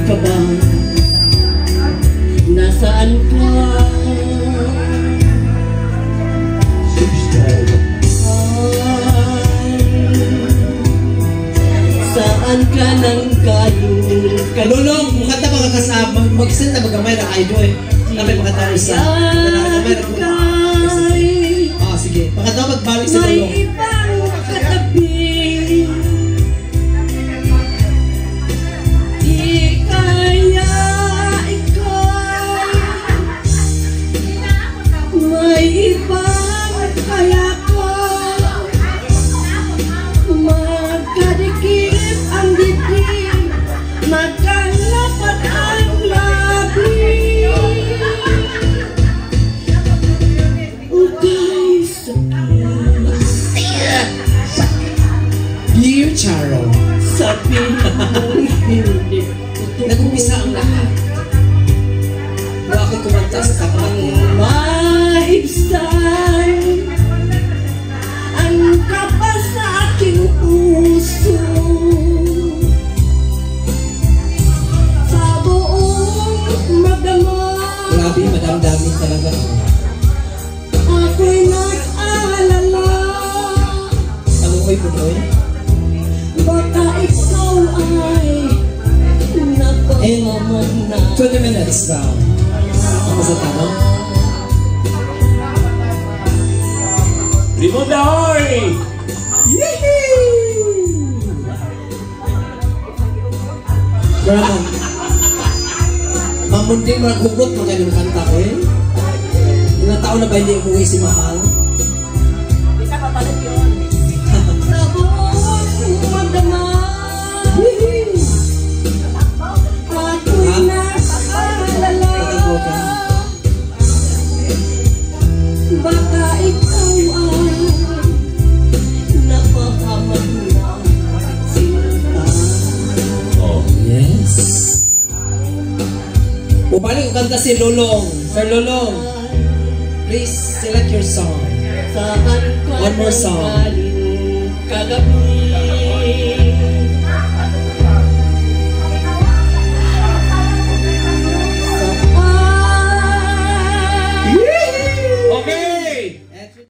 ka ba? Nasaan ka? Saan ka nang galing? Lulong, mukanta mga kasama. Mag-send na magamay na idol eh. Napay makanta isa. Sige. Makanta magbalik si Lulong. May ibang katabi. Di kaya ikaw. May ibang kaya ko. Magkadikit ang dibdib. Magkalapat ang labi. Ugay Dear Charo, sabihin mong hindi. nag-umpisa ang lahat. Bakit kumanta sa kapatid? Maibsan ang kapas sa aking puso. Sa buong magdama, Grabe, madam-dami talaga. ako'y nag-aalala. Ano ko'y punoy? Baka ikaw ay napakamag na. 20 minutes daw. Ako sa tanong? Limon na hoy! Pero mamunding maghugot mga yung kanta ko eh. Ilang taon na ba hindi umuwi si Mahal? Sa buong magdama, ako'y nag-aalala. Baka ikaw ay napakamag na sinta. Oh. Yes. Bumalik ko kanta si Lulong. Sir Lulong, please select your song. Saan ka One more song. galing kagabi?